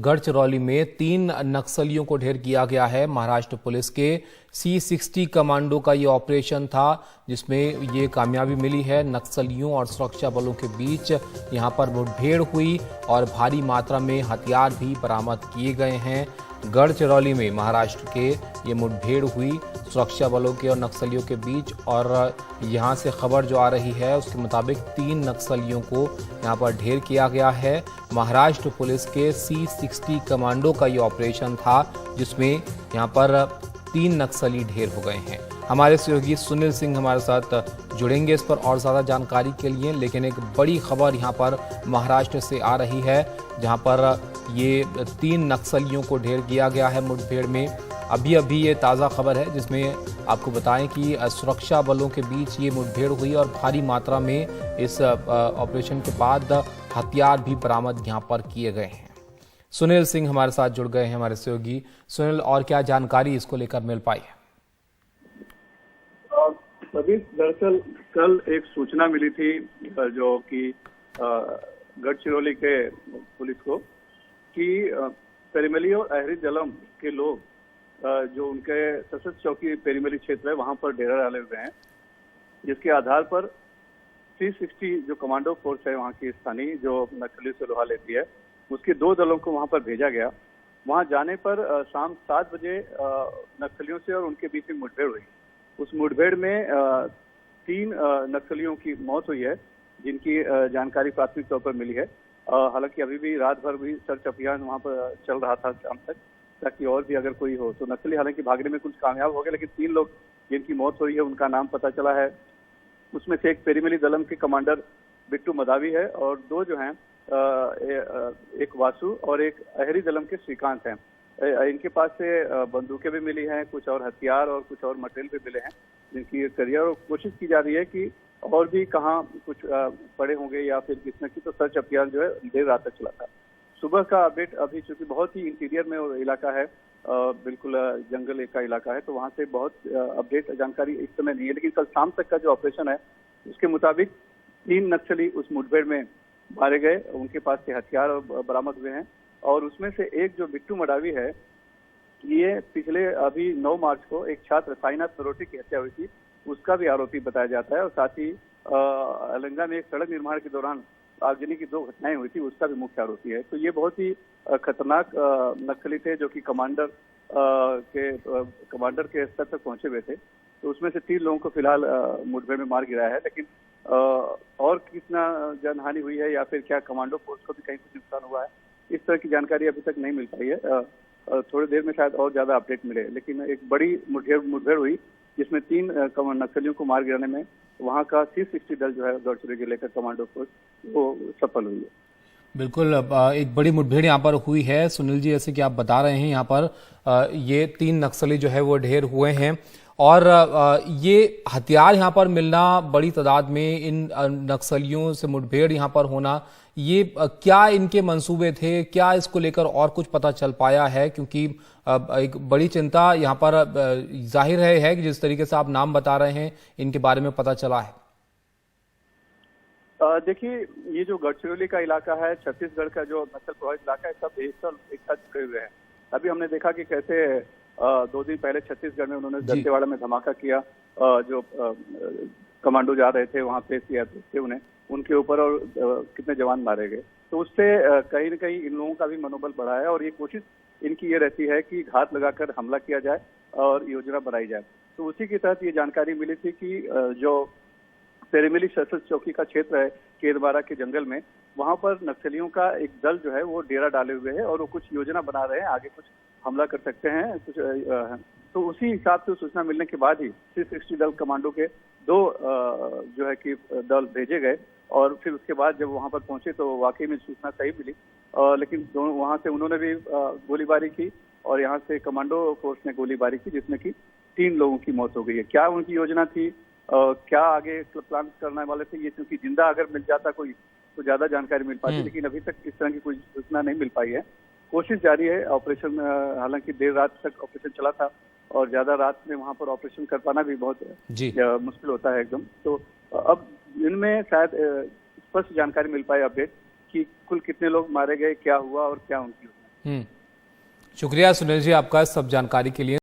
गढ़चिरौली में 3 नक्सलियों को ढेर किया गया है। महाराष्ट्र पुलिस के C60 कमांडो का ये ऑपरेशन था, जिसमें ये कामयाबी मिली है। नक्सलियों और सुरक्षा बलों के बीच यहां पर मुठभेड़ हुई और भारी मात्रा में हथियार भी बरामद किए गए हैं। गढ़चिरौली में महाराष्ट्र के ये मुठभेड़ हुई सुरक्षा बलों के और नक्सलियों के बीच, और यहां से खबर जो आ रही है उसके मुताबिक 3 नक्सलियों को यहां पर ढेर किया गया है। महाराष्ट्र पुलिस के C60 कमांडो का ये ऑपरेशन था, जिसमें यहां पर 3 नक्सली ढेर हो गए हैं। हमारे सहयोगी सुनील सिंह हमारे साथ जुड़ेंगे इस पर और ज़्यादा जानकारी के लिए, लेकिन एक बड़ी खबर यहाँ पर महाराष्ट्र से आ रही है, जहाँ पर ये 3 नक्सलियों को ढेर किया गया है मुठभेड़ में। अभी अभी ये ताज़ा खबर है, जिसमें आपको बताएं कि सुरक्षा बलों के बीच ये मुठभेड़ हुई और भारी मात्रा में इस ऑपरेशन के बाद हथियार भी बरामद यहाँ पर किए गए हैं। सुनील सिंह हमारे साथ जुड़ गए हैं, हमारे सहयोगी। सुनील, और क्या जानकारी इसको लेकर मिल पाई है? अभी दरअसल कल एक सूचना मिली थी जो कि गढ़चिरौली के पुलिस को कि पेरीमली और अहरी जलम के लोग जो उनके सशस्त्र चौकी पेरीमली क्षेत्र है वहां पर डेरा डाले हुए हैं, जिसके आधार पर C60 जो कमांडो फोर्स है वहां की स्थानीय जो नक्सलियों से लोहा लेती है, उसके 2 दलों को वहां पर भेजा गया। वहां जाने पर शाम 7 बजे नक्सलियों से और उनके बीच में मुठभेड़ हुई। उस मुठभेड़ में 3 नक्सलियों की मौत हुई है, जिनकी जानकारी प्राथमिक तौर पर मिली है। हालांकि अभी भी रात भर भी सर्च अभियान वहां पर चल रहा था शाम तक, ताकि और भी अगर कोई हो तो। नक्सली हालांकि भागने में कुछ कामयाब हो गए, लेकिन 3 लोग जिनकी मौत हुई है उनका नाम पता चला है। उसमें से एक पेरीमली दलम के कमांडर बिट्टू मदावी है, और 2 जो हैं एक वासु और एक अहरी दलम के श्रीकांत हैं। इनके पास से बंदूकें भी मिली हैं, कुछ और हथियार और कुछ और मटेरियल भी मिले हैं, जिनकी करियर और कोशिश की जा रही है कि और भी कहाँ कुछ पड़े होंगे या फिर किसने की। तो सर्च अभियान जो है देर रात तक चला था। सुबह का अपडेट अभी चूंकि बहुत ही इंटीरियर में इलाका है, बिल्कुल जंगल का इलाका है, तो वहां से बहुत अपडेट जानकारी इस समय नहीं है। लेकिन कल शाम तक का जो ऑपरेशन है उसके मुताबिक 3 नक्सली उस मुठभेड़ में मारे गए, उनके पास से हथियार बरामद हुए हैं। और उसमें से एक जो बिट्टू मडावी है, ये पिछले अभी 9 मार्च को एक छात्र साईनाथ नरोटे की हत्या हुई थी, उसका भी आरोपी बताया जाता है। और साथ ही अलंगा में एक सड़क निर्माण के दौरान आगजनी की 2 घटनाएं हुई थी, उसका भी मुख्य आरोपी है। तो ये बहुत ही खतरनाक नक्सली थे, जो कि कमांडर के स्तर तक पहुंचे हुए थे। तो उसमें से 3 लोगों को फिलहाल मुठभेड़ में मार गिराया है, लेकिन और कितना जनहानि हुई है या फिर क्या कमांडो फोर्स को भी कहीं कुछ नुकसान हुआ है, इस तरह की जानकारी अभी तक नहीं मिल पाई है। थोड़ी देर में शायद और ज्यादा अपडेट मिले, लेकिन एक बड़ी मुठभेड़ हुई जिसमें 3 नक्सलियों को मार गिराने में वहां का C60 दल जो है गढ़चिरौली जिले का कमांडो फोर्स वो सफल हुई है। बिल्कुल, एक बड़ी मुठभेड़ यहाँ पर हुई है सुनील जी, जैसे कि आप बता रहे हैं। यहाँ पर ये 3 नक्सली जो है वो ढेर हुए हैं, और ये हथियार यहाँ पर मिलना, बड़ी तादाद में इन नक्सलियों से मुठभेड़ यहाँ पर होना, ये क्या इनके मंसूबे थे? क्या इसको लेकर और कुछ पता चल पाया है? क्योंकि एक बड़ी चिंता यहाँ पर जाहिर है कि जिस तरीके से आप नाम बता रहे हैं इनके बारे में पता चला है। देखिए, ये जो गढ़चिरौली का इलाका है, छत्तीसगढ़ का जो नक्सल प्रभावित इलाका है, सब एक साथ जुड़े हुए हैं। अभी हमने देखा कि कैसे 2 दिन पहले छत्तीसगढ़ में उन्होंने दंतेवाड़ा में धमाका किया, जो कमांडो जा रहे थे वहां पे थे उन्हें, उनके ऊपर, और कितने जवान मारे गए। तो उससे कहीं न कहीं इन लोगों का भी मनोबल बढ़ा है, और ये कोशिश इनकी ये रहती है कि घात लगाकर हमला किया जाए और योजना बनाई जाए। तो उसी के तहत ये जानकारी मिली थी कि जो पेरीमली सशस्त्र चौकी का क्षेत्र है केरबारा के जंगल में, वहां पर नक्सलियों का एक दल जो है वो डेरा डाले हुए है और वो कुछ योजना बना रहे हैं, आगे कुछ हमला कर सकते हैं कुछ। तो उसी हिसाब से सूचना मिलने के बाद ही C60 दल कमांडो के 2 जो है कि दल भेजे गए, और फिर उसके बाद जब वहां पर पहुंचे तो वाकई में सूचना सही मिली। लेकिन वहां से उन्होंने भी गोलीबारी की, और यहाँ से कमांडो फोर्स ने गोलीबारी की, जिसमें कि 3 लोगों की मौत हो गई है। क्या उनकी योजना थी, क्या आगे प्लान करने वाले थे, ये क्योंकि जिंदा अगर मिल जाता कोई तो ज्यादा जानकारी मिल पाती, लेकिन अभी तक इस तरह की कोई सूचना नहीं मिल पाई है। कोशिश जारी है। ऑपरेशन हालांकि देर रात तक ऑपरेशन चला था, और ज्यादा रात में वहां पर ऑपरेशन कर पाना भी बहुत मुश्किल होता है एकदम। तो अब इनमें शायद स्पष्ट जानकारी मिल पाए, अपडेट कि कुल कितने लोग मारे गए, क्या हुआ और क्या उनकी शुक्रिया सुनील जी आपका सब जानकारी के लिए।